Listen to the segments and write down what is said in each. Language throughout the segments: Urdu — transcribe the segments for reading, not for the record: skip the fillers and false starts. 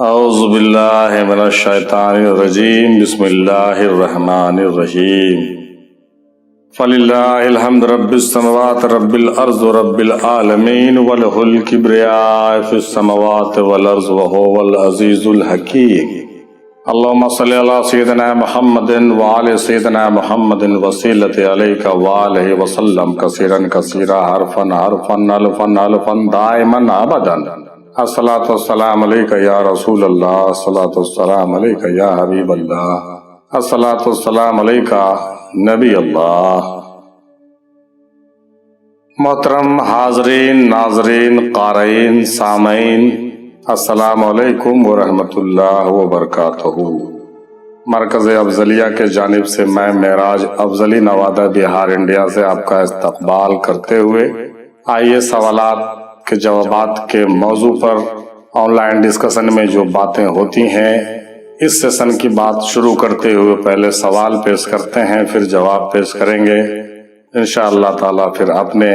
اعوذ باللہ من الشیطان الرجیم بسم اللہ الرحمن الرحیم فللہ الحمد رب السماوات رب الارض رب العالمین وَلَهُ الْكِبْرِيَاءُ فِي السماوات والارض وَهُوَ العزیز الحکیم اللہم صلی علی سیدنا محمد وعلی سیدنا محمد وسیلۃ علیک وآلہ وسلم کثیرا کثیرا حرفا حرفا الفا الفا دائما ابدا الصلاۃ والسلام علیک یا رسول اللہ، الصلاۃ والسلام علیک یا حبیب اللہ، الصلاۃ والسلام علیک نبی اللہ۔ محترم حاضرین، ناظرین، قارئین، سامعین، السلام علیکم ورحمۃ اللہ وبرکاتہ۔ مرکز افضلیہ کے جانب سے میں معراج افضلی نوادہ بہار انڈیا سے آپ کا استقبال کرتے ہوئے آئیے سوالات کے جوابات کے موضوع پر آن لائن ڈسکشن میں جو باتیں ہوتی ہیں اس سیشن کی بات شروع کرتے ہوئے پہلے سوال پیش کرتے ہیں، پھر جواب پیش کریں گے انشاءاللہ تعالی، پھر اپنے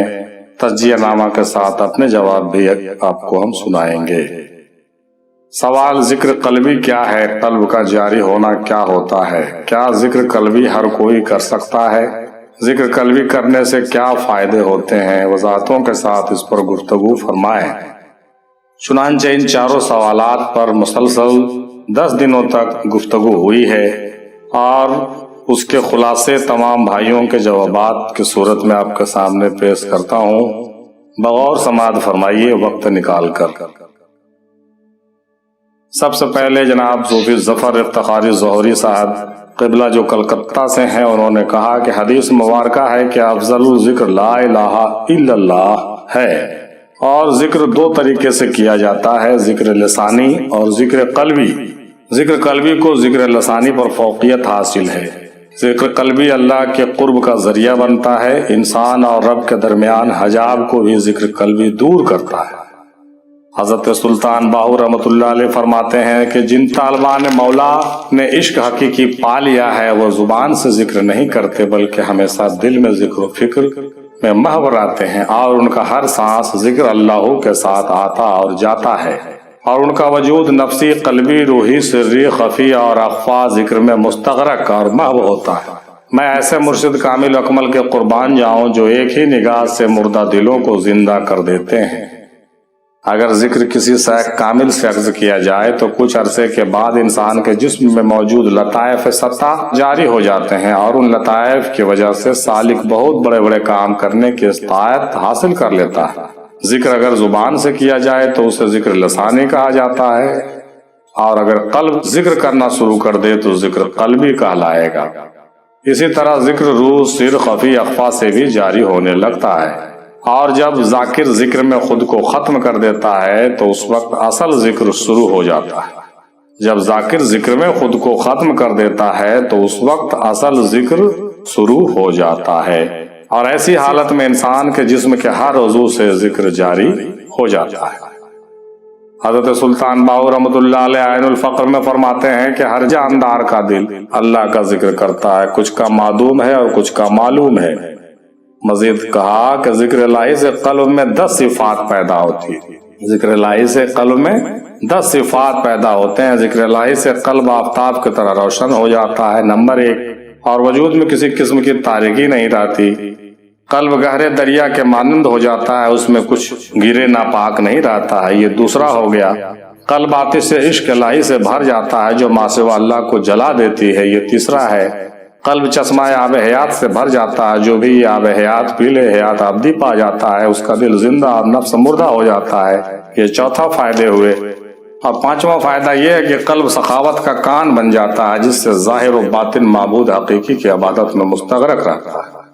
تجزیہ نامہ کے ساتھ اپنے جواب بھی آپ کو ہم سنائیں گے۔ سوال: ذکر قلبی کیا ہے؟ قلب کا جاری ہونا کیا ہوتا ہے؟ کیا ذکر قلبی ہر کوئی کر سکتا ہے؟ ذکر قلبی کرنے سے کیا فائدے ہوتے ہیں؟ وضاحتوں کے ساتھ اس پر گفتگو فرمائیں۔ چنانچہ ان چاروں سوالات پر مسلسل 10 دنوں تک گفتگو ہوئی ہے اور اس کے خلاصے تمام بھائیوں کے جوابات کی صورت میں آپ کے سامنے پیش کرتا ہوں، بغور سماعت فرمائیے وقت نکال کر۔ سب سے پہلے جناب صوفی ظفر افتخاری ظہوری صاحب قبلہ جو کلکتہ سے ہیں، انہوں نے کہا کہ حدیث مبارکہ ہے کہ افضل ذکر لا الہ الا اللہ ہے، اور ذکر 2 طریقے سے کیا جاتا ہے، ذکر لسانی اور ذکر قلبی۔ ذکر قلبی کو ذکر لسانی پر فوقیت حاصل ہے۔ ذکر قلبی اللہ کے قرب کا ذریعہ بنتا ہے، انسان اور رب کے درمیان حجاب کو بھی ذکر قلبی دور کرتا ہے۔ حضرت سلطان باہو رحمۃ اللہ علیہ فرماتے ہیں کہ جن طالبان مولا نے عشق حقیقی پا لیا ہے وہ زبان سے ذکر نہیں کرتے بلکہ ہمیشہ دل میں ذکر و فکر میں محو رہتے ہیں، اور ان کا ہر سانس ذکر اللہ کے ساتھ آتا اور جاتا ہے، اور ان کا وجود نفسی، قلبی، روحی، سری، خفی اور اخفا ذکر میں مستغرق اور محو ہوتا ہے۔ میں ایسے مرشد کامل اکمل کے قربان جاؤں جو ایک ہی نگاہ سے مردہ دلوں کو زندہ کر دیتے ہیں۔ اگر ذکر کسی شیخ کامل سے عرض کیا جائے تو کچھ عرصے کے بعد انسان کے جسم میں موجود لطائف سطح جاری ہو جاتے ہیں، اور ان لطائف کی وجہ سے سالک بہت بڑے بڑے کام کرنے کی استطاعت حاصل کر لیتا ہے۔ ذکر اگر زبان سے کیا جائے تو اسے ذکر لسانی کہا جاتا ہے، اور اگر قلب ذکر کرنا شروع کر دے تو ذکر قلبی کہلائے گا۔ اسی طرح ذکر روح، سر، خفی، اخفا سے بھی جاری ہونے لگتا ہے، اور جب ذاکر ذکر میں خود کو ختم کر دیتا ہے تو اس وقت اصل ذکر شروع ہو جاتا ہے۔ جب ذاکر ذکر میں خود کو ختم کر دیتا ہے تو اس وقت اصل ذکر شروع ہو جاتا ہے، اور ایسی حالت میں انسان کے جسم کے ہر عضو سے ذکر جاری ہو جاتا ہے۔ حضرت سلطان باہو رحمۃ اللہ علیہ عین الفقر میں فرماتے ہیں کہ ہر جاندار کا دل اللہ کا ذکر کرتا ہے، کچھ کا معدوم ہے اور کچھ کا معلوم ہے۔ مزید کہا کہ ذکر الہی سے قلب میں 10 صفات پیدا ہوتی ہے۔ ذکر الہی سے قلب میں 10 صفات پیدا ہوتے ہیں۔ ذکر الہی سے قلب آفتاب کی طرح روشن ہو جاتا ہے، نمبر 1، اور وجود میں کسی قسم کی تاریکی نہیں رہتی۔ قلب گہرے دریا کے مانند ہو جاتا ہے، اس میں کچھ گرے ناپاک نہیں رہتا ہے، یہ دوسرا ہو گیا۔ قلب آتش عشق الہی سے بھر جاتا ہے جو ما سوا اللہ کو جلا دیتی ہے، یہ تیسرا ہے۔ قلب چشمہ آب حیات سے بھر جاتا ہے، جو بھی آب حیات پی لے حیات ابدی پا جاتا ہے، اس کا دل زندہ اور نفس مردہ ہو جاتا ہے، یہ چوتھا فائدے ہوئے۔ اور 5واں فائدہ یہ ہے کہ قلب سخاوت کا کان بن جاتا ہے، جس سے ظاہر و باطن معبود حقیقی کی عبادت میں مستغرق رہتا ہے۔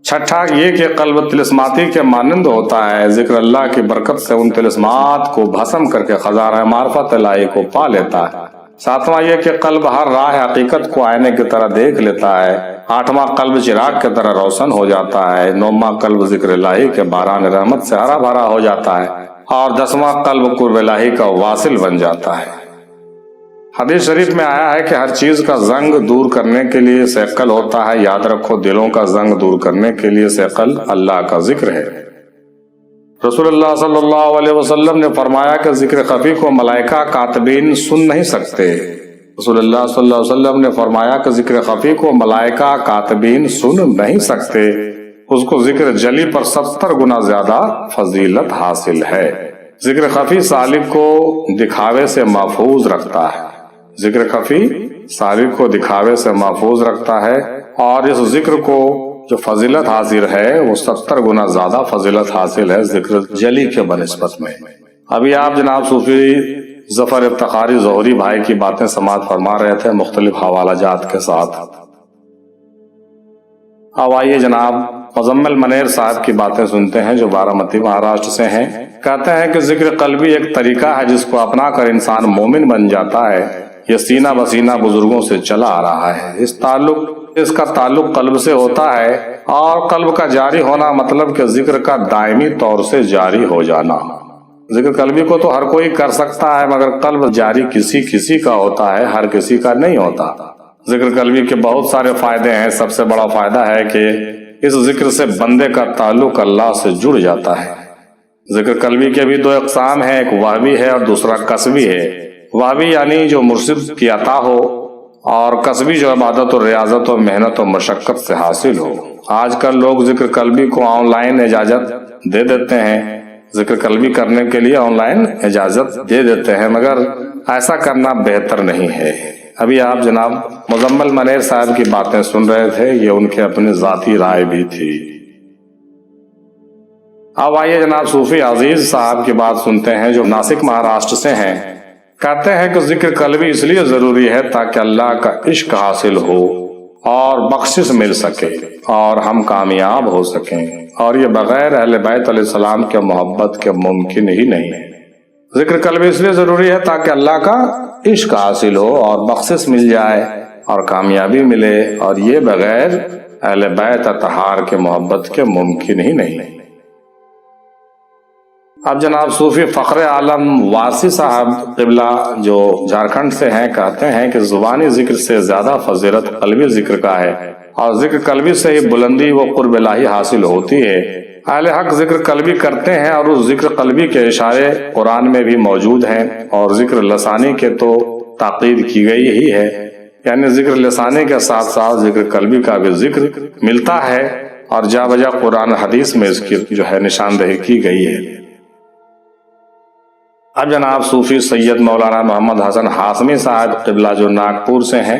6 یہ کہ قلب طلسماتی کے مانند ہوتا ہے، ذکر اللہ کی برکت سے ان طلسمات کو بھسم کر کے خزانہ معرفت الہی کو پا لیتا ہے۔ 7واں یہ کہ قلب ہر راہ حقیقت کو آئینے کی طرح دیکھ لیتا ہے۔ 8واں قلب چراغ کی طرح روشن ہو جاتا ہے۔ 9واں قلب ذکر الہی کے باران رحمت سے ہرا بھرا ہو جاتا ہے، اور 10واں قلب قرب الہی کا واصل بن جاتا ہے۔ حدیث شریف میں آیا ہے کہ ہر چیز کا زنگ دور کرنے کے لیے ثقل ہوتا ہے، یاد رکھو دلوں کا زنگ دور کرنے کے لیے ثقل اللہ کا ذکر ہے۔ رسول اللہ صلی اللہ علیہ وسلم نے فرمایا کہ ذکر خفی کو ملائکہ کاتبین سن نہیں سکتے۔ رسول اللہ صلی اللہ علیہ وسلم نے فرمایا کہ ذکر خفی کو ملائکہ کاتبین سن نہیں سکتے، اس کو ذکر جلی پر 70 گنا زیادہ فضیلت حاصل ہے۔ ذکر خفی سالک کو دکھاوے سے محفوظ رکھتا ہے، ذکر خفی سالک کو دکھاوے سے محفوظ رکھتا ہے، اور اس ذکر کو جو فضیلت حاصل ہے وہ 70 گنا زیادہ فضیلت حاصل ہے ذکر جلی کے بنسبت میں۔ ابھی آپ جناب صوفی ظفر افتخاری ظہری بھائی کی باتیں سماعت فرما رہے تھے مختلف حوالہ جات کے ساتھ۔ اب آئیے جناب مزمل منیر صاحب کی باتیں سنتے ہیں جو بارامتی مہاراشٹر سے ہیں۔ کہتے ہیں کہ ذکر قلبی ایک طریقہ ہے جس کو اپنا کر انسان مومن بن جاتا ہے، یہ سینہ بسینہ بزرگوں سے چلا آ رہا ہے۔ اس کا تعلق قلب سے ہوتا ہے، اور قلب کا جاری ہونا مطلب کہ ذکر کا دائمی طور سے جاری ہو جانا۔ ذکر قلبی کو تو ہر کوئی کر سکتا ہے، مگر قلب جاری کسی کا ہوتا ہے، ہر کسی کا نہیں ہوتا۔ ذکر قلبی کے بہت سارے فائدے ہیں۔ سب سے بڑا فائدہ ہے کہ اس ذکر سے بندے کا تعلق اللہ سے جڑ جاتا ہے۔ ذکر قلبی کے بھی 2 اقسام ہیں، ایک وہبی ہے اور دوسرا کسبی ہے۔ وہبی یعنی جو مرشد کی عطا ہو، اور کسبی جو عبادت و ریاضت و محنت و مشقت سے حاصل ہو۔ آج کل لوگ ذکر قلبی کو آن لائن اجازت دے دیتے ہیں، ذکر قلبی کرنے کے لیے آن لائن اجازت دے دیتے ہیں، مگر ایسا کرنا بہتر نہیں ہے۔ ابھی آپ جناب مزمل منیر صاحب کی باتیں سن رہے تھے، یہ ان کے اپنی ذاتی رائے بھی تھی۔ اب آئیے جناب صوفی عزیز صاحب کی بات سنتے ہیں جو ناسک مہاراشٹر سے ہیں۔ کہتے ہیں کہ ذکر قلبی اس لیے ضروری ہے تاکہ اللہ کا عشق حاصل ہو اور بخشش مل سکے اور ہم کامیاب ہو سکیں، اور یہ بغیر اہل بیت علیہ السلام کے محبت کے ممکن ہی نہیں ہے۔ ذکر قلبی اس لیے ضروری ہے تاکہ اللہ کا عشق حاصل ہو اور بخشش مل جائے اور کامیابی ملے، اور یہ بغیر اہل بیت اطہار کے محبت کے ممکن ہی نہیں ہے۔ اب جناب صوفی فخر عالم واسی صاحب قبلہ جو جھارکھنڈ سے ہیں کہتے ہیں کہ زبانی ذکر سے زیادہ فضیلت قلبی ذکر کا ہے، اور ذکر قلبی سے ہی بلندی و قرب الہی حاصل ہوتی ہے۔ اہل حق ذکر قلبی کرتے ہیں، اور اس ذکر قلبی کے اشارے قرآن میں بھی موجود ہیں، اور ذکر لسانی کے تو تاکید کی گئی ہی ہے، یعنی ذکر لسانی کے ساتھ ساتھ ذکر قلبی کا بھی ذکر ملتا ہے، اور جا بجا قرآن حدیث میں اس کی جو ہے نشاندہی کی گئی ہے۔ اب جناب صوفی سید مولانا محمد حسن ہاشمی صاحب قبلہ جو ناگپور سے ہیں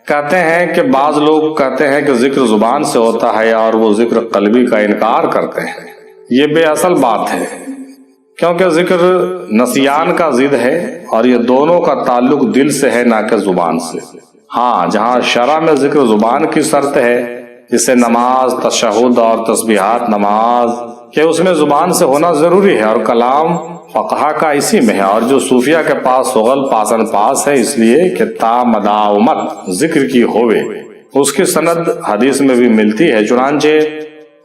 کہتے ہیں کہ بعض لوگ کہتے ہیں کہ ذکر زبان سے ہوتا ہے اور وہ ذکر قلبی کا انکار کرتے ہیں۔ یہ بے اصل بات ہے، کیونکہ ذکر نسیان کا ضد ہے، اور یہ دونوں کا تعلق دل سے ہے نہ کہ زبان سے۔ ہاں، جہاں شرع میں ذکر زبان کی شرط ہے، جسے نماز، تشہد اور تسبیحات نماز کہ اس میں زبان سے ہونا ضروری ہے، اور کلام فقہا کا اسی میں ہے، اور جو صوفیہ کے پاس سغل پاسن پاس ہے، اس لیے کہ تا مداومت ذکر کی ہوئے، اس کی سند حدیث میں بھی ملتی ہے۔ چنانچہ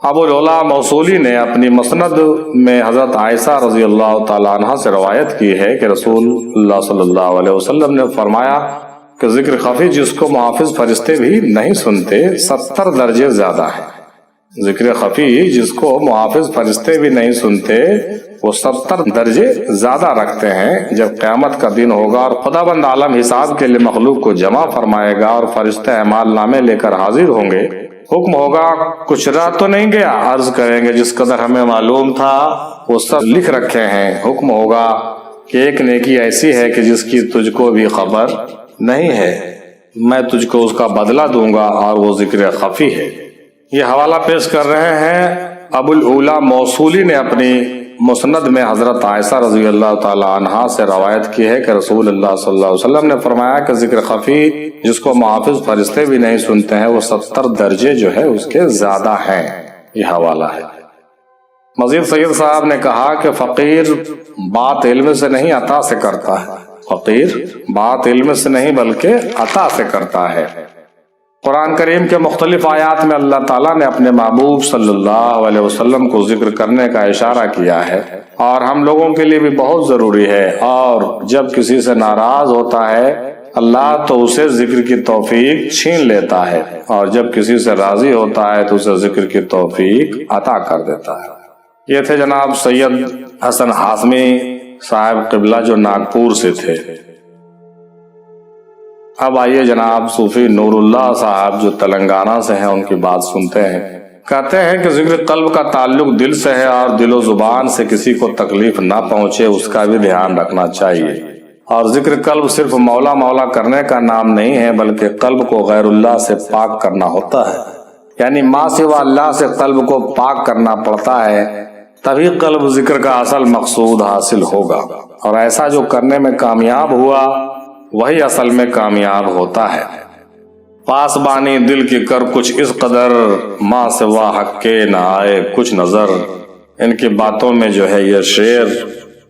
ابو العلا موصولی نے اپنی مسند میں حضرت عائشہ رضی اللہ تعالیٰ عنہ سے روایت کی ہے کہ رسول اللہ صلی اللہ علیہ وسلم نے فرمایا کہ ذکر خفی جس کو محافظ فرشتے بھی نہیں سنتے 70 درجے زیادہ ہے۔ ذکر خفی جس کو محافظ فرشتے بھی نہیں سنتے وہ 70 درجے زیادہ رکھتے ہیں۔ جب قیامت کا دن ہوگا اور خدا بند عالم حساب کے لیے مخلوق کو جمع فرمائے گا اور فرشتے اعمال نامے لے کر حاضر ہوں گے، حکم ہوگا کچھ رہ تو نہیں گیا؟ عرض کریں گے جس قدر ہمیں معلوم تھا وہ سب لکھ رکھے ہیں۔ حکم ہوگا کہ ایک نیکی ایسی ہے کہ جس کی تجھ کو بھی خبر نہیں ہے، میں تجھ کو اس کا بدلہ دوں گا، اور وہ ذکر خفی ہے۔ یہ حوالہ پیش کر رہے ہیں ابو العلا موصولی نے اپنی مسند میں حضرت عائشہ رضی اللہ تعالی عنہا سے روایت کی ہے کہ رسول اللہ صلی اللہ علیہ وسلم نے فرمایا کہ ذکر خفی جس کو محافظ فرشتے بھی نہیں سنتے ہیں وہ 70 درجے جو ہے اس کے زیادہ ہیں۔ یہ حوالہ ہے۔ مزید سید صاحب نے کہا کہ فقیر بات علم سے نہیں عطا سے کرتا ہے، فقیر بات علم سے نہیں بلکہ عطا سے کرتا ہے۔ قرآن کریم کے مختلف آیات میں اللہ تعالیٰ نے اپنے محبوب صلی اللہ علیہ وسلم کو ذکر کرنے کا اشارہ کیا ہے، اور ہم لوگوں کے لیے بھی بہت ضروری ہے۔ اور جب کسی سے ناراض ہوتا ہے اللہ تو اسے ذکر کی توفیق چھین لیتا ہے، اور جب کسی سے راضی ہوتا ہے تو اسے ذکر کی توفیق عطا کر دیتا ہے۔ یہ تھے جناب سید حسن ہاشمی صاحب قبلہ جو ناگپور سے تھے۔ اب آئیے جناب صوفی نور اللہ صاحب جو تلنگانہ سے ہیں ان کی بات سنتے ہیں۔ کہتے ہیں کہ ذکر قلب کا تعلق دل سے ہے اور دل و زبان سے کسی کو تکلیف نہ پہنچے اس کا بھی دھیان رکھنا چاہیے۔ اور ذکر قلب صرف مولا مولا کرنے کا نام نہیں ہے بلکہ قلب کو غیر اللہ سے پاک کرنا ہوتا ہے، یعنی ما سوا اللہ سے قلب کو پاک کرنا پڑتا ہے، تبھی قلب ذکر کا اصل مقصود حاصل ہوگا، اور ایسا جو کرنے میں کامیاب ہوا وہی اصل میں کامیاب ہوتا ہے۔ پاسبانی دل کی کر کچھ اس قدر، ما سوا حق کے نہ آئے کچھ نظر۔ ان کی باتوں میں جو ہے یہ شعر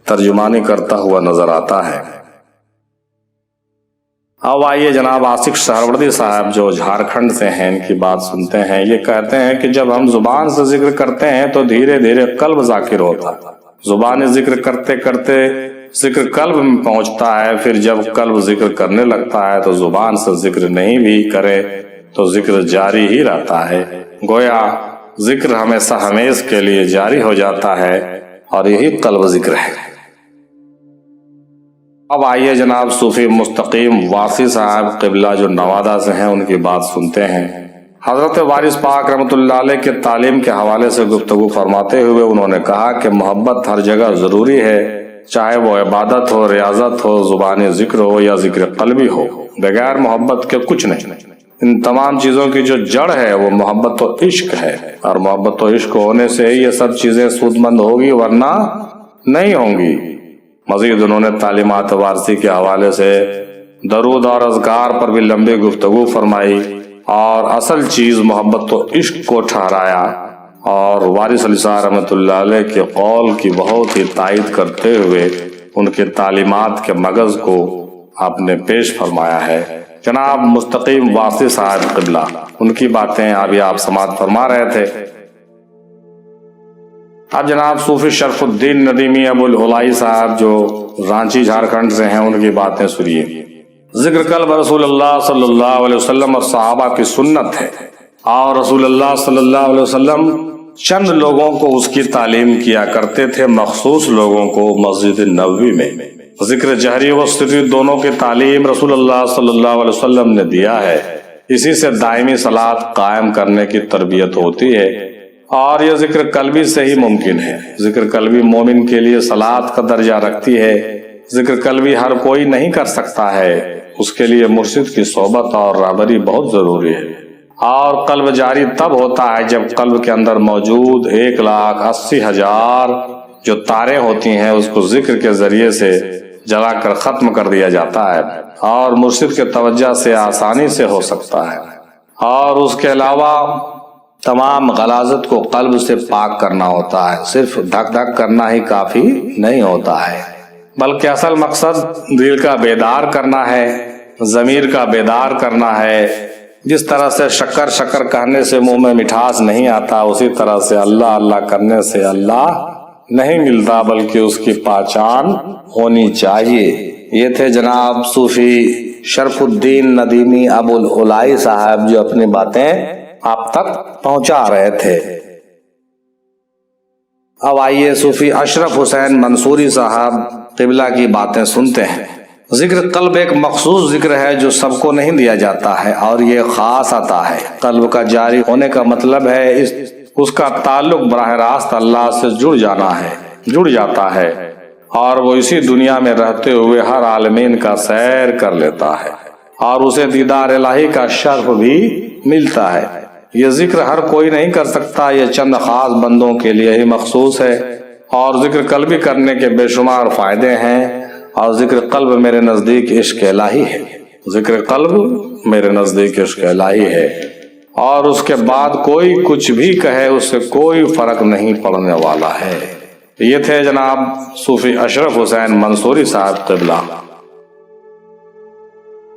ترجمانی کرتا ہوا نظر آتا ہے۔ اب آئیے جناب عاشق سہروردی صاحب جو جھارکھنڈ سے ہیں ان کی بات سنتے ہیں۔ یہ کہتے ہیں کہ جب ہم زبان سے ذکر کرتے ہیں تو دھیرے دھیرے قلب ذاکر ہوتا ہے، زبان ذکر کرتے کرتے ذکر قلب میں پہنچتا ہے، پھر جب قلب ذکر کرنے لگتا ہے تو زبان سے ذکر نہیں بھی کرے تو ذکر جاری ہی رہتا ہے، گویا ذکر ہمیشہ ہمیش کے لیے جاری ہو جاتا ہے، اور یہی قلب ذکر ہے۔ اب آئیے جناب صوفی مستقیم واسی صاحب قبلہ جو نوادہ سے ہیں ان کی بات سنتے ہیں۔ حضرت وارث پاک رحمۃ اللہ علیہ کے تعلیم کے حوالے سے گفتگو فرماتے ہوئے انہوں نے کہا کہ محبت ہر جگہ ضروری ہے، چاہے وہ عبادت ہو، ریاضت ہو، زبانی ذکر ہو یا ذکر قلبی ہو، بغیر محبت کے کچھ نہیں۔ ان تمام چیزوں کی جو جڑ ہے وہ محبت و عشق ہے، اور محبت و عشق ہونے سے ہی یہ سب چیزیں سود مند ہوگی ورنہ نہیں ہوں گی۔ مزید انہوں نے تعلیمات وارثی کے حوالے سے درود اور اذکار پر بھی لمبی گفتگو فرمائی اور اصل چیز محبت و عشق کو ٹھہرایا، اور وارث علی صاحب رحمۃ اللہ علیہ کے قول کی بہت ہی تائید کرتے ہوئے ان کے تعلیمات کے مغز کو آپ نے پیش فرمایا ہے۔ جناب مستقیم واسی صاحب قبلہ ان کی باتیں ابھی آپ سماعت فرما رہے تھے۔ اب جناب صوفی شرف الدین ندیمی ابو العلائی صاحب جو رانچی جھارکھنڈ سے ہیں ان کی باتیں سنیے۔ ذکر قلب رسول اللہ صلی اللہ علیہ وسلم اور صحابہ کی سنت ہے، اور رسول اللہ صلی اللہ علیہ وسلم چند لوگوں کو اس کی تعلیم کیا کرتے تھے، مخصوص لوگوں کو مسجد نبوی میں۔ ذکر جہری و سری دونوں کی تعلیم رسول اللہ صلی اللہ علیہ وسلم نے دیا ہے، اسی سے دائمی صلاۃ قائم کرنے کی تربیت ہوتی ہے، اور یہ ذکر قلبی سے ہی ممکن ہے۔ ذکر قلبی مومن کے لیے صلاۃ کا درجہ رکھتی ہے۔ ذکر قلبی ہر کوئی نہیں کر سکتا ہے، اس کے لیے مرشد کی صحبت اور رہبری بہت ضروری ہے، اور قلب جاری تب ہوتا ہے جب قلب کے اندر موجود 1,80,000 جو تاریں ہوتی ہیں اس کو ذکر کے ذریعے سے جلا کر ختم کر دیا جاتا ہے، اور مرشد کے توجہ سے آسانی سے ہو سکتا ہے۔ اور اس کے علاوہ تمام غلاظت کو قلب سے پاک کرنا ہوتا ہے، صرف دھک دھک کرنا ہی کافی نہیں ہوتا ہے، بلکہ اصل مقصد دل کا بیدار کرنا ہے، ضمیر کا بیدار کرنا ہے۔ جس طرح سے شکر شکر کہنے سے منہ میں مٹھاس نہیں آتا، اسی طرح سے اللہ اللہ کرنے سے اللہ نہیں ملتا، بلکہ اس کی پہچان ہونی چاہیے۔ یہ تھے جناب صوفی شرف الدین ندیمی ابو العلائی صاحب جو اپنی باتیں آپ تک پہنچا رہے تھے۔ اب آئیے صوفی اشرف حسین منصوری صاحب قبلہ کی باتیں سنتے ہیں۔ ذکر قلب ایک مخصوص ذکر ہے جو سب کو نہیں دیا جاتا ہے، اور یہ خاص عطا ہے۔ قلب کا جاری ہونے کا مطلب ہے اس کا تعلق براہ راست اللہ سے جڑ جاتا ہے، اور وہ اسی دنیا میں رہتے ہوئے ہر عالمین کا سیر کر لیتا ہے، اور اسے دیدار الہی کا شرف بھی ملتا ہے۔ یہ ذکر ہر کوئی نہیں کر سکتا، یہ چند خاص بندوں کے لیے ہی مخصوص ہے، اور ذکر قلبی کرنے کے بے شمار فائدے ہیں، اور ذکر قلب میرے نزدیک عشق الہی ہے۔ ذکر قلب میرے نزدیک عشق الہی ہے، اور اس کے بعد کوئی کچھ بھی کہے اس سے کوئی فرق نہیں پڑنے والا ہے۔ یہ تھے جناب صوفی اشرف حسین منصوری صاحب قبلہ۔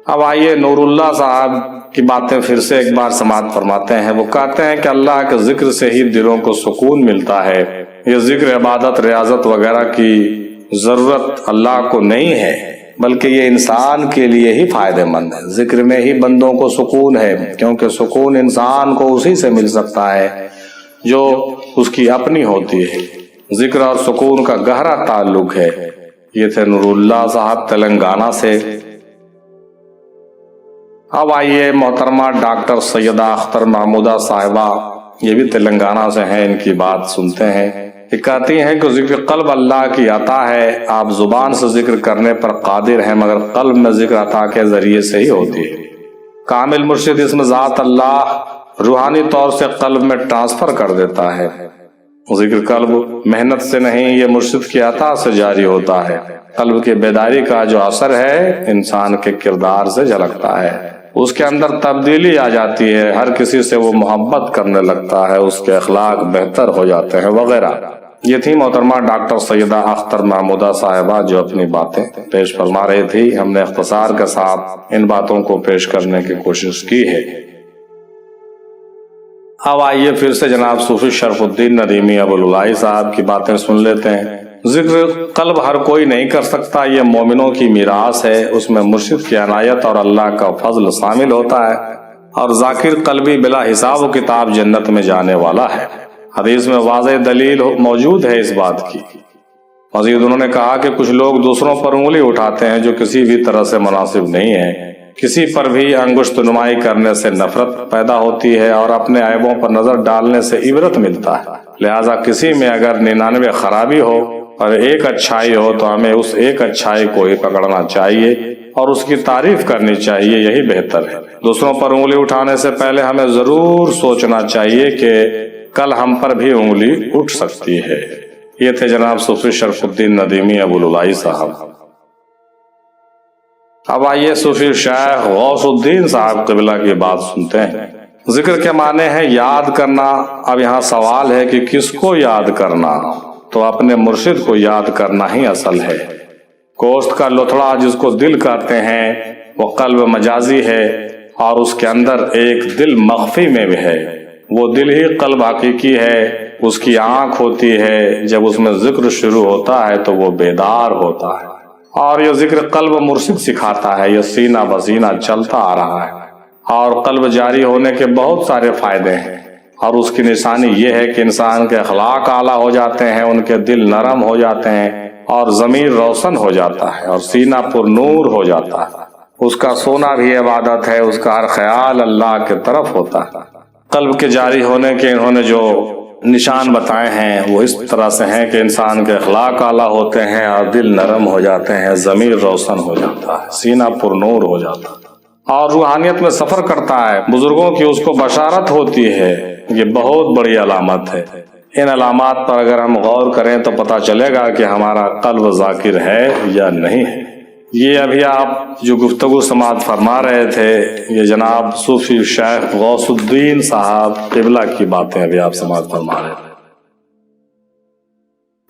اب آئیے نور اللہ صاحب کی باتیں پھر سے ایک بار سماعت فرماتے ہیں۔ وہ کہتے ہیں کہ اللہ کے ذکر سے ہی دلوں کو سکون ملتا ہے۔ یہ ذکر عبادت ریاضت وغیرہ کی ضرورت اللہ کو نہیں ہے، بلکہ یہ انسان کے لیے ہی فائدہ مند ہے۔ ذکر میں ہی بندوں کو سکون ہے، کیونکہ سکون انسان کو اسی سے مل سکتا ہے جو اس کی اپنی ہوتی ہے۔ ذکر اور سکون کا گہرا تعلق ہے۔ یہ تھے نور اللہ صاحب تلنگانہ سے۔ اب آئیے محترمہ ڈاکٹر سیدہ اختر محمودہ صاحبہ، یہ بھی تلنگانہ سے ہیں، ان کی بات سنتے ہیں۔ یہ کہتی ہیں کہ ذکر قلب اللہ کی عطا ہے، آپ زبان سے ذکر کرنے پر قادر ہیں مگر قلب میں ذکر عطا کے ذریعے سے ہی ہوتی ہے۔ کامل مرشد اس میں ذات اللہ روحانی طور سے قلب میں ٹرانسفر کر دیتا ہے۔ ذکر قلب محنت سے نہیں، یہ مرشد کی عطا سے جاری ہوتا ہے۔ قلب کی بیداری کا جو اثر ہے انسان کے کردار سے جھلکتا ہے، اس کے اندر تبدیلی آ جاتی ہے، ہر کسی سے وہ محبت کرنے لگتا ہے، اس کے اخلاق بہتر ہو جاتے ہیں وغیرہ۔ یہ تھی محترمہ ڈاکٹر سیدہ اختر محمودہ صاحبہ جو اپنی باتیں پیش فرما رہی تھی۔ ہم نے اختصار کے ساتھ ان باتوں کو پیش کرنے کی کوشش کی ہے۔ اب آئیے پھر سے جناب صوفی شرف الدین ندیمی ابوالعلائی صاحب کی باتیں سن لیتے ہیں۔ ذکر قلب ہر کوئی نہیں کر سکتا، یہ مومنوں کی میراث ہے، اس میں مرشد کی عنایت اور اللہ کا فضل شامل ہوتا ہے، اور ذاکر قلبی بلا حساب و کتاب جنت میں جانے والا ہے۔ حدیث میں واضح دلیل موجود ہے اس بات کی۔ مزید انہوں نے کہا کہ کچھ لوگ دوسروں پر انگلی اٹھاتے ہیں جو کسی بھی طرح سے مناسب نہیں ہے، کسی پر بھی انگشت نمائی کرنے سے نفرت پیدا ہوتی ہے اور اپنے عیبوں پر نظر ڈالنے سے عبرت ملتا ہے۔ لہٰذا کسی میں اگر 99 خرابی ہو اور ایک اچھائی ہو تو ہمیں اس ایک اچھائی کو ہی پکڑنا چاہیے اور اس کی تعریف کرنی چاہیے، یہی بہتر ہے۔ دوسروں پر انگلی اٹھانے سے پہلے ہمیں ضرور سوچنا چاہیے کہ کل ہم پر بھی انگلی اٹھ سکتی ہے۔ یہ تھے جناب صوفی شرف الدین ندیمی ابوالعلائی صاحب۔ اب آئیے صوفی شیخ غوث الدین صاحب قبلہ کی بات سنتے ہیں۔ ذکر کے معنی ہے یاد کرنا۔ اب یہاں سوال ہے کہ کس کو یاد کرنا؟ تو اپنے مرشد کو یاد کرنا ہی اصل ہے۔ گوشت کا لتھڑا جس کو دل کہتے ہیں وہ قلب مجازی ہے، اور اس کے اندر ایک دل مخفی میں بھی ہے، وہ دل ہی قلب حقیقی ہے۔ اس کی آنکھ ہوتی ہے، جب اس میں ذکر شروع ہوتا ہے تو وہ بیدار ہوتا ہے، اور یہ ذکر قلب مرشد سکھاتا ہے، یہ سینہ بسینہ چلتا آ رہا ہے، اور قلب جاری ہونے کے بہت سارے فائدے ہیں، اور اس کی نشانی یہ ہے کہ انسان کے اخلاق اعلیٰ ہو جاتے ہیں، ان کے دل نرم ہو جاتے ہیں، اور ضمیر روشن ہو جاتا ہے، اور سینہ پر نور ہو جاتا ہے۔ اس کا سونا بھی عبادت ہے، اس کا ہر خیال اللہ کی طرف ہوتا ہے۔ قلب کے جاری ہونے کے انہوں نے جو نشان بتائے ہیں وہ اس طرح سے ہیں کہ انسان کے اخلاق اعلیٰ ہوتے ہیں اور دل نرم ہو جاتے ہیں، ضمیر روشن ہو جاتا ہے، سینہ پر نور ہو جاتا ہے، اور روحانیت میں سفر کرتا ہے۔ بزرگوں کی اس کو بشارت ہوتی ہے، یہ بہت بڑی علامت ہے۔ ان علامات پر اگر ہم غور کریں تو پتہ چلے گا کہ ہمارا قلب ذاکر ہے یا نہیں ہے۔ یہ ابھی آپ جو گفتگو سماعت فرما رہے تھے یہ جناب صوفی شیخ غوث الدین صاحب قبلہ کی باتیں ابھی آپ سماعت فرما رہے تھے۔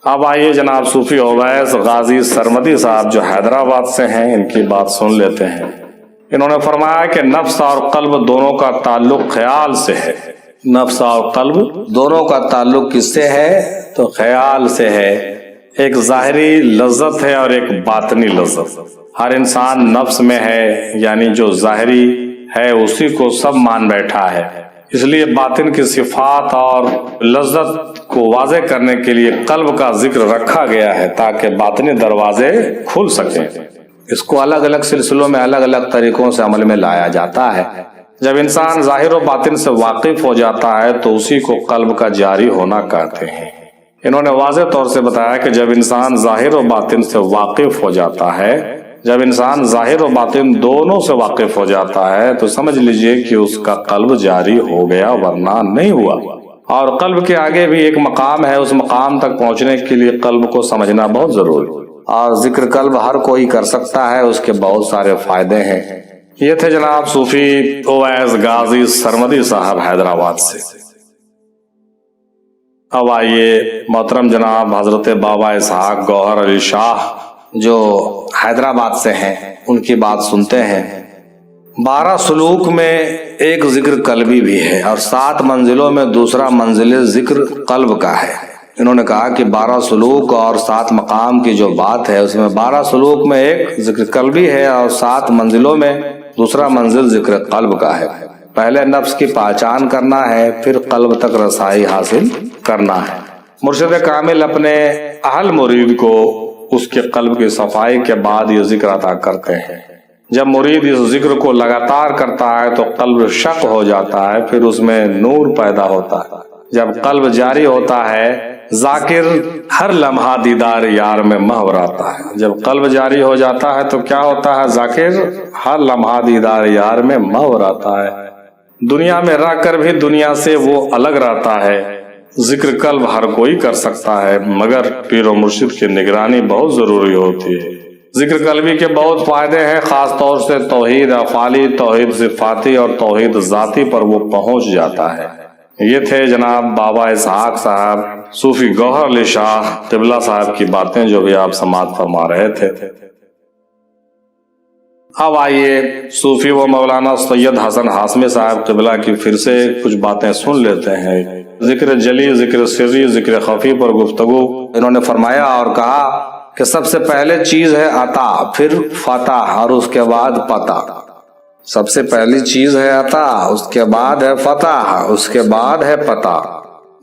اب آئیے جناب صوفی اویس غازی سرمدی صاحب جو حیدرآباد سے ہیں، ان کی بات سن لیتے ہیں۔ انہوں نے فرمایا کہ نفس اور قلب دونوں کا تعلق خیال سے ہے۔ نفس اور قلب دونوں کا تعلق کس سے ہے؟ تو خیال سے ہے۔ ایک ظاہری لذت ہے اور ایک باطنی لذت۔ ہر انسان نفس میں ہے، یعنی جو ظاہری ہے اسی کو سب مان بیٹھا ہے، اس لیے باطن کی صفات اور لذت کو واضح کرنے کے لیے قلب کا ذکر رکھا گیا ہے تاکہ باطنی دروازے کھل سکیں۔ اس کو الگ الگ سلسلوں میں الگ الگ طریقوں سے عمل میں لایا جاتا ہے۔ جب انسان ظاہر و باطن سے واقف ہو جاتا ہے تو اسی کو قلب کا جاری ہونا کہتے ہیں۔ انہوں نے واضح طور سے بتایا کہ جب انسان ظاہر و باطن سے واقف ہو جاتا ہے، جب انسان ظاہر و باطن دونوں سے واقف ہو جاتا ہے تو سمجھ لیجئے کہ اس کا قلب جاری ہو گیا، ورنہ نہیں ہوا۔ اور قلب کے آگے بھی ایک مقام ہے، اس مقام تک پہنچنے کے لیے قلب کو سمجھنا بہت ضروری، اور ذکر قلب ہر کوئی کر سکتا ہے، اس کے بہت سارے فائدے ہیں۔ یہ تھے جناب صوفی اویس غازی سرمدی صاحب حیدرآباد سے۔ اب آئیے محترم جناب حضرت بابا اسحاق گوہر علی شاہ جو حیدرآباد سے ہیں، ان کی بات سنتے ہیں۔ 12 سلوک میں ایک ذکر قلبی بھی ہے، اور 7 منزلوں میں دوسرا منزل ذکر قلب کا ہے۔ انہوں نے کہا کہ 12 سلوک اور 7 مقام کی جو بات ہے اس میں 12 سلوک میں ایک ذکر قلبی ہے، اور 7 منزلوں میں دوسرا منزل ذکر قلب کا ہے۔ پہلے نفس کی پہچان کرنا ہے، پھر قلب تک رسائی حاصل کرنا ہے۔ مرشد کامل اپنے اہل مرید کو اس کے قلب کی صفائی کے بعد یہ ذکر عطا کرتے ہیں۔ جب مرید اس ذکر کو لگاتار کرتا ہے تو قلب شق ہو جاتا ہے، پھر اس میں نور پیدا ہوتا ہے۔ جب قلب جاری ہوتا ہے ذاکر ہر لمحہ دیدار یار میں محو رہتا ہے۔ جب قلب جاری ہو جاتا ہے تو کیا ہوتا ہے؟ ذاکر ہر لمحہ دیدار یار میں محو رہتا ہے، دنیا میں رہ کر بھی دنیا سے وہ الگ رہتا ہے۔ ذکر قلب ہر کوئی کر سکتا ہے، مگر پیر و مرشد کی نگرانی بہت ضروری ہوتی ہے۔ ذکر قلبی کے بہت فائدے ہیں، خاص طور سے توحید افعالی، توحید صفاتی اور توحید ذاتی پر وہ پہنچ جاتا ہے۔ یہ تھے جناب بابا اسحاق صاحب صوفی گوہر علی شاہ قبلہ صاحب کی باتیں جو بھی آپ سماعت فرما رہے تھے۔ اب آئیے صوفی و مولانا سید حسن ہاشمی صاحب قبلہ کی پھر سے کچھ باتیں سن لیتے ہیں۔ ذکر جلی، ذکر سری، ذکر خفی پر گفتگو انہوں نے فرمایا اور کہا کہ سب سے پہلے چیز ہے عطا، پھر فتح اور اس کے بعد پتہ۔ سب سے پہلی چیز ہے عطا، اس کے بعد ہے فتح، اس کے بعد ہے پتہ۔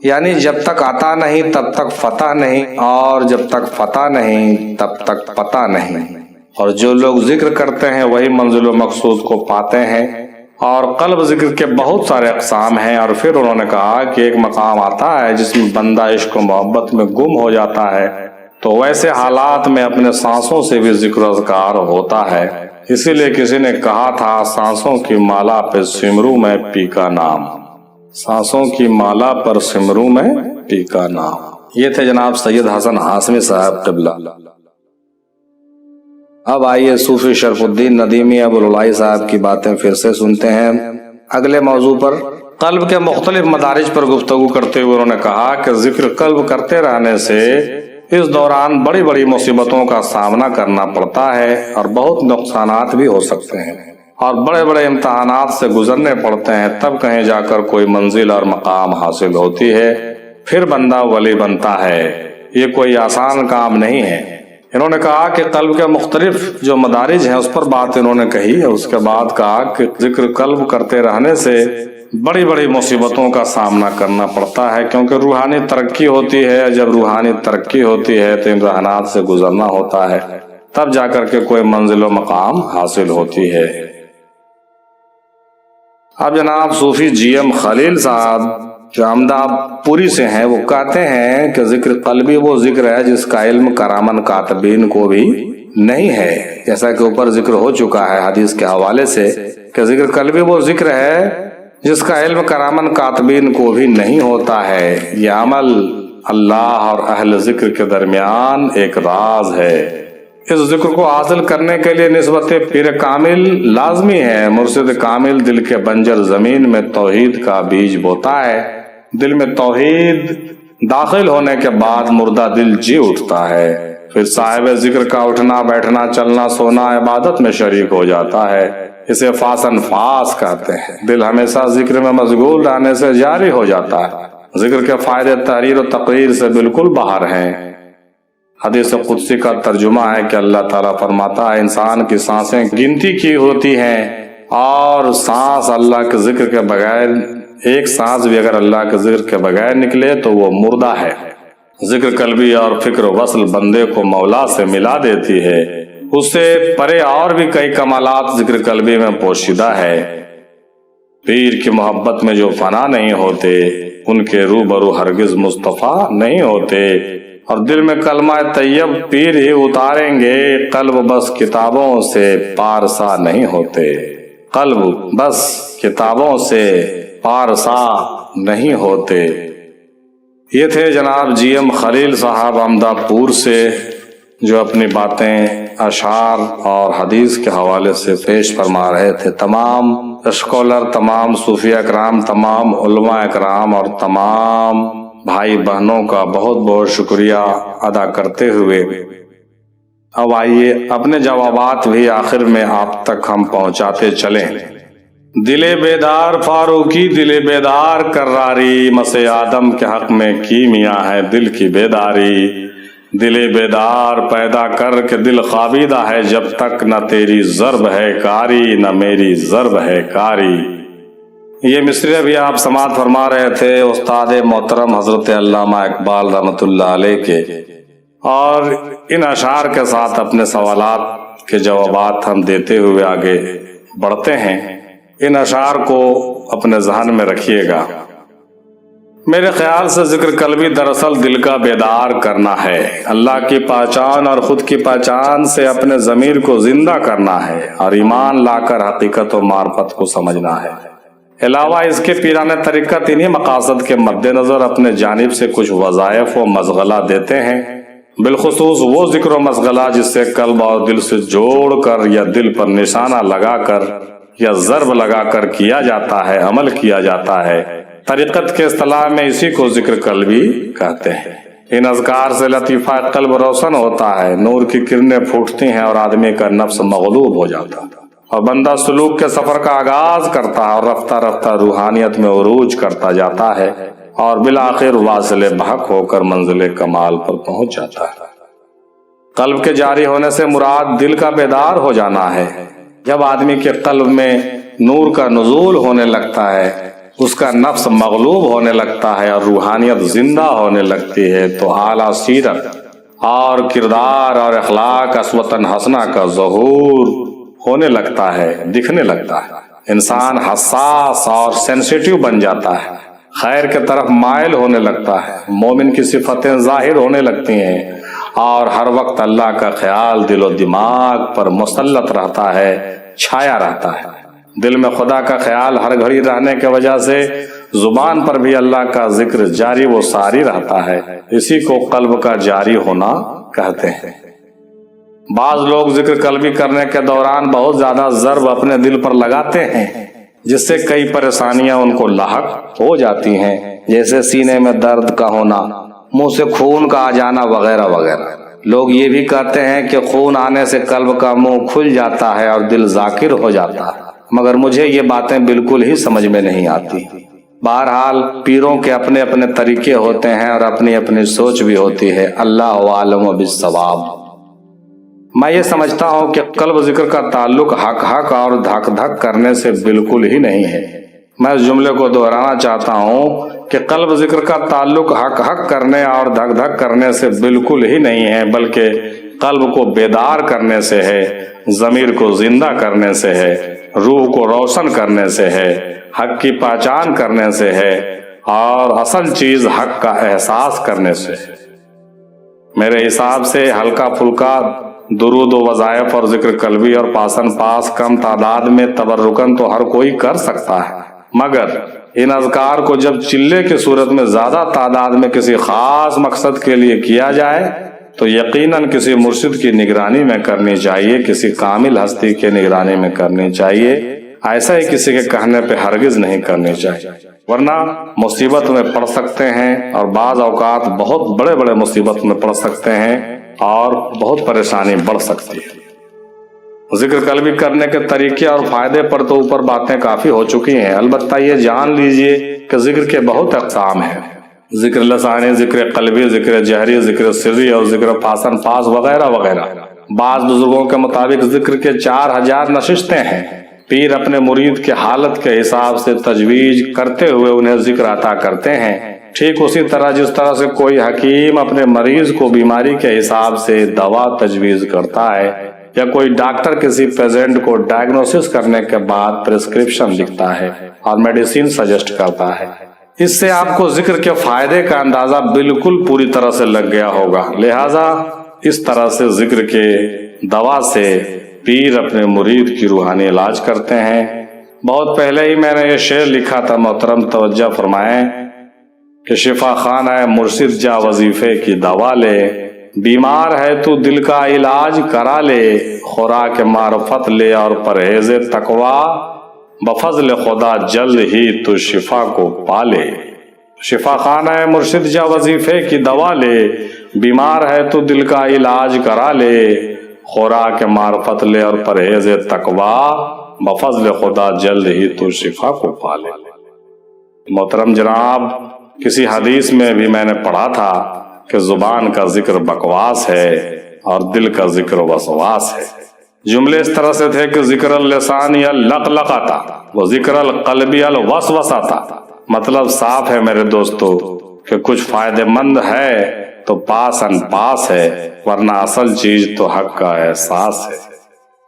یعنی جب تک عطا نہیں تب تک فتح نہیں، اور جب تک فتح نہیں تب تک پتہ نہیں۔ اور جو لوگ ذکر کرتے ہیں وہی منزل و مقصود کو پاتے ہیں۔ اور قلب ذکر کے بہت سارے اقسام ہیں، اور پھر انہوں نے کہا کہ ایک مقام آتا ہے جس میں بندہ عشق و محبت میں گم ہو جاتا ہے، تو ویسے حالات میں اپنے سانسوں سے بھی ذکر و اذکار ہوتا ہے۔ اسی لیے کسی نے کہا تھا سانسوں کی مالا پہ سمروں میں پی کا نام، سانسوں کی مالا پر سمروں میں پی کا نام۔ یہ تھے جناب سید حسن ہاشمی صاحب قبلہ۔ اب آئیے صوفی شرف الدین ندیمی ابو العلائی صاحب کی باتیں پھر سے سنتے ہیں اگلے موضوع پر۔ قلب کے مختلف مدارج پر گفتگو کرتے ہوئے انہوں نے کہا کہ ذکر قلب کرتے رہنے سے اس دوران بڑی بڑی مصیبتوں کا سامنا کرنا پڑتا ہے اور بہت نقصانات بھی ہو سکتے ہیں، اور بڑے بڑے امتحانات سے گزرنے پڑتے ہیں، تب کہیں جا کر کوئی منزل اور مقام حاصل ہوتی ہے، پھر بندہ ولی بنتا ہے۔ یہ کوئی آسان کام نہیں ہے۔ انہوں نے کہا کہ قلب کے مختلف جو مدارج ہیں اس پر بات انہوں نے کہی ہے۔ اس کے بعد کہا کہ ذکر قلب کرتے رہنے سے بڑی بڑی مصیبتوں کا سامنا کرنا پڑتا ہے، کیونکہ روحانی ترقی ہوتی ہے۔ جب روحانی ترقی ہوتی ہے تو امتحانات سے گزرنا ہوتا ہے، تب جا کر کے کوئی منزل و مقام حاصل ہوتی ہے۔ اب جناب صوفی جی ایم خلیل صاحب جو احمدآباد پوری سے ہیں، وہ کہتے ہیں کہ ذکر قلبی وہ ذکر ہے جس کا علم کرامن کاتبین کو بھی نہیں ہے، جیسا کہ اوپر ذکر ہو چکا ہے حدیث کے حوالے سے کہ ذکر قلبی وہ ذکر ہے جس کا علم کرامن کاتبین کو بھی نہیں ہوتا ہے۔ یہ عمل اللہ اور اہل ذکر کے درمیان ایک راز ہے۔ اس ذکر کو حاصل کرنے کے لیے نسبت پیر کامل لازمی ہے۔ مرشد کامل دل کے بنجر زمین میں توحید کا بیج بوتا ہے۔ دل میں توحید داخل ہونے کے بعد مردہ دل جی اٹھتا ہے، پھر صاحب ذکر کا اٹھنا بیٹھنا چلنا سونا عبادت میں شریک ہو جاتا ہے۔ اسے فاسن فاس کہتے ہیں۔ دل ہمیشہ ذکر میں مشغول رہنے سے جاری ہو جاتا ہے۔ ذکر کے فائدے تحریر و تقریر سے بالکل باہر ہیں۔ حدیث قدسی کا ترجمہ ہے کہ اللہ تعالیٰ فرماتا ہے انسان کی سانسیں گنتی کی ہوتی ہیں، اور سانس اللہ کے ذکر کے بغیر، ایک سانس بھی اگر اللہ کے ذکر کے بغیر نکلے تو وہ مردہ ہے۔ ذکر قلبی اور فکر وصل بندے کو مولا سے ملا دیتی ہے۔ اس سے پرے اور بھی کئی کمالات ذکر قلبی میں پوشیدہ ہے۔ پیر کی محبت میں جو فنا نہیں ہوتے ان کے روبرو ہرگز مصطفیٰ نہیں ہوتے، اور دل میں کلمہ طیب پیر ہی اتاریں گے، قلب بس کتابوں سے پارسا نہیں ہوتے، قلب بس کتابوں سے پارسا نہیں ہوتے۔ یہ تھے جناب جی ایم خلیل صاحب احمدآباد پور سے، جو اپنی باتیں اشعار اور حدیث کے حوالے سے پیش فرما رہے تھے۔ تمام اسکالر، تمام صوفیہ اکرام، تمام علماء اکرام اور تمام بھائی بہنوں کا بہت بہت شکریہ ادا کرتے ہوئے اب آئیے اپنے جوابات بھی آخر میں آپ تک ہم پہنچاتے چلیں۔ دل بیدار فاروقی، دل بیدار کراری، مسیح آدم کے حق میں کیمیا ہے دل کی بیداری۔ دل بیدار پیدا کر کے دل خوابیدہ ہے جب تک، نہ تیری ضرب ہے کاری نہ میری ضرب ہے کاری۔ یہ مصرع بھی آپ سماعت فرما رہے تھے استاد محترم حضرت علامہ اقبال رحمۃ اللہ علیہ کے، اور ان اشعار کے ساتھ اپنے سوالات کے جوابات ہم دیتے ہوئے آگے بڑھتے ہیں۔ ان اشعار کو اپنے ذہن میں رکھیے گا۔ میرے خیال سے ذکر قلبی دراصل دل کا بیدار کرنا ہے، اللہ کی پہچان اور خود کی پہچان سے اپنے ضمیر کو زندہ کرنا ہے اور ایمان لا کر حقیقت و معرفت کو سمجھنا ہے۔ علاوہ اس کے پیران طریقت انہی مقاصد کے مد نظر اپنے جانب سے کچھ وظائف و مشغلہ دیتے ہیں، بالخصوص وہ ذکر و مشغلہ جس سے قلب اور دل سے جوڑ کر یا دل پر نشانہ لگا کر یا ضرب لگا کر کیا جاتا ہے، عمل کیا جاتا ہے۔ طریقت کے اصطلاح میں اسی کو ذکر قلبی کہتے ہیں۔ ان اذکار سے لطیفہ قلب روشن ہوتا ہے، نور کی کرنیں پھوٹتی ہیں اور آدمی کا نفس مغلوب ہو جاتا ہے اور بندہ سلوک کے سفر کا آغاز کرتا ہے اور رفتہ رفتہ روحانیت میں عروج کرتا جاتا ہے اور بالآخر واصل بحق ہو کر منزل کمال پر پہنچ جاتا ہے۔ قلب کے جاری ہونے سے مراد دل کا بیدار ہو جانا ہے۔ جب آدمی کے قلب میں نور کا نزول ہونے لگتا ہے، اس کا نفس مغلوب ہونے لگتا ہے اور روحانیت زندہ ہونے لگتی ہے، تو اعلیٰ سیرت اور کردار اور اخلاق اسوتاً حسنہ کا ظہور ہونے لگتا ہے، دکھنے لگتا ہے۔ انسان حساس اور سینسیٹیو بن جاتا ہے، خیر کے طرف مائل ہونے لگتا ہے، مومن کی صفتیں ظاہر ہونے لگتی ہیں اور ہر وقت اللہ کا خیال دل و دماغ پر مسلط رہتا ہے، چھایا رہتا ہے۔ دل میں خدا کا خیال ہر گھڑی رہنے کی وجہ سے زبان پر بھی اللہ کا ذکر جاری و ساری رہتا ہے۔ اسی کو قلب کا جاری ہونا کہتے ہیں۔ بعض لوگ ذکر قلبی کرنے کے دوران بہت زیادہ ضرب اپنے دل پر لگاتے ہیں، جس سے کئی پریشانیاں ان کو لاحق ہو جاتی ہیں، جیسے سینے میں درد کا ہونا، منہ سے خون کا آ جانا وغیرہ وغیرہ۔ لوگ یہ بھی کہتے ہیں کہ خون آنے سے قلب کا منہ کھل جاتا ہے اور دل ذاکر ہو جاتا ہے، مگر مجھے یہ باتیں بالکل ہی سمجھ میں نہیں آتی۔ بہرحال پیروں کے اپنے اپنے طریقے ہوتے ہیں اور اپنی اپنی سوچ بھی ہوتی ہے، اللہ عالم بالصواب۔ میں یہ سمجھتا ہوں کہ قلب ذکر کا تعلق حق حق اور دھک دھک کرنے سے بالکل ہی نہیں ہے۔ میں اس جملے کو دہرانا چاہتا ہوں کہ قلب ذکر کا تعلق حق حق کرنے اور دھک دھک کرنے سے بالکل ہی نہیں ہے، بلکہ قلب کو بیدار کرنے سے ہے، ضمیر کو زندہ کرنے سے ہے، روح کو روشن کرنے سے ہے، حق کی پہچان کرنے سے ہے اور اصل چیز حق کا احساس کرنے سے ہے۔ میرے حساب سے ہلکا پھلکا درود و وظائف اور ذکر قلبی اور پاسن پاس کم تعداد میں تبرکن تو ہر کوئی کر سکتا ہے، مگر ان اذکار کو جب چلے کی صورت میں زیادہ تعداد میں کسی خاص مقصد کے لیے کیا جائے تو یقیناً کسی مرشد کی نگرانی میں کرنی چاہیے، کسی کامل ہستی کے نگرانی میں کرنی چاہیے، ایسا ہی کسی کے کہنے پہ ہرگز نہیں کرنی چاہیے، ورنہ مصیبت میں پڑ سکتے ہیں اور بعض اوقات بہت بڑے بڑے مصیبت میں پڑ سکتے ہیں اور بہت پریشانی بڑھ سکتی ہے۔ ذکر قلبی کرنے کے طریقے اور فائدے پر تو اوپر باتیں کافی ہو چکی ہیں، البتہ یہ جان لیجئے کہ ذکر کے بہت اقسام ہیں، ذکر لسانی، ذکر قلبی، ذکر جہری، ذکر سری اور ذکر پاسن پاس وغیرہ وغیرہ۔ بعض بزرگوں کے مطابق ذکر کے 4000 نشستیں ہیں۔ پیر اپنے مرید کے حالت کے حساب سے تجویز کرتے ہوئے انہیں ذکر عطا کرتے ہیں، ٹھیک اسی طرح جس طرح سے کوئی حکیم اپنے مریض کو بیماری کے حساب سے دوا تجویز کرتا ہے یا کوئی ڈاکٹر کسی پیشنٹ کو ڈائگنوسس کرنے کے بعد پرسکرپشن لکھتا ہے اور میڈیسن سجیسٹ کرتا ہے۔ اس سے آپ کو ذکر کے فائدے کا اندازہ بالکل پوری طرح سے لگ گیا ہوگا، لہذا اس طرح سے ذکر کے دوا سے پیر اپنے مرید کی روحانی علاج کرتے ہیں۔ بہت پہلے ہی میں نے یہ شعر لکھا تھا، محترم توجہ فرمائیں کہ شفا خانہ مرشد جا وظیفے کی دوا لے، بیمار ہے تو دل کا علاج کرا لے، خوراک معرفت لے اور پرہیز تقوی، بفضل خدا جلد ہی تو شفا کو پالے۔ شفا خانہ مرشد جا وظیفے کی دوا لے، بیمار ہے تو دل کا علاج کرا لے، خوراک معرفت لے اور پرہیز تقوی، بفضل خدا جلد ہی تو شفا کو پالے۔ محترم جناب، کسی حدیث میں بھی میں نے پڑھا تھا کہ زبان کا ذکر بکواس ہے اور دل کا ذکر وسواس ہے۔ جملے اس طرح سے تھے کہ ذکر اللسان یا لقلقتا وہ ذکر القلبی الوسوسہ تھا۔ مطلب صاف ہے میرے دوستو کہ کچھ فائدہ مند ہے تو پاس ان پاس ہے، ورنہ اصل چیز تو حق کا احساس ہے۔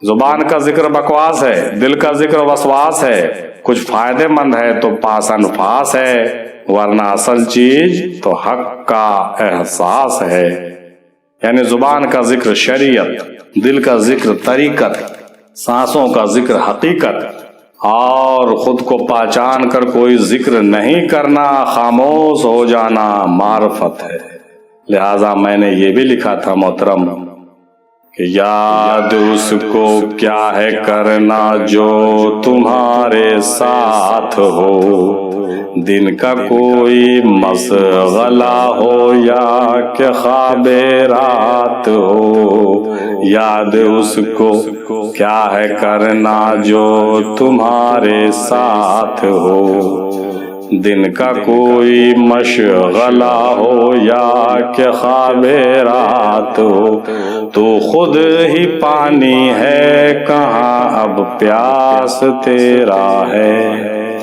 زبان کا ذکر بکواس ہے، دل کا ذکر وسواس ہے، کچھ فائدہ مند ہے تو پاس ان پاس ہے، ورنہ اصل چیز تو حق کا احساس ہے۔ یعنی زبان کا ذکر شریعت، دل کا ذکر طریقت، سانسوں کا ذکر حقیقت، اور خود کو پہچان کر کوئی ذکر نہیں کرنا، خاموش ہو جانا معرفت ہے۔ لہذا میں نے یہ بھی لکھا تھا محترم کہ یاد اس کو کیا ہے کرنا جو تمہارے ساتھ ہو، دن کا کوئی مشغلہ ہو یا کہ خواب رات ہو، یاد اس کو کیا ہے کرنا جو تمہارے ساتھ ہو، دن کا کوئی مشغلہ ہو یا کہ خواب رات ہو، تو خود ہی پانی ہے کہاں اب پیاس تیرا ہے،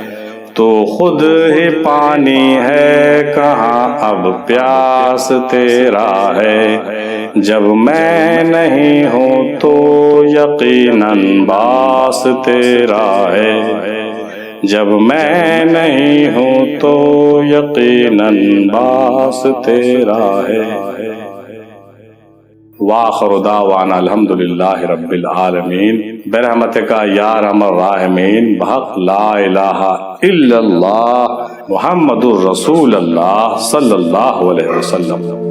تو خود ہی پانی ہے کہاں اب پیاس تیرا ہے، جب میں نہیں ہوں تو یقیناً باس تیرا ہے، جب میں نہیں ہوں تو یقیناً باس تیرا ہے۔ وآخر دعوانا الحمدللہ رب العالمین برحمتک یا ارحم الراحمین بحق لا الہ الا اللہ محمد الرسول اللہ صلی اللہ علیہ وسلم۔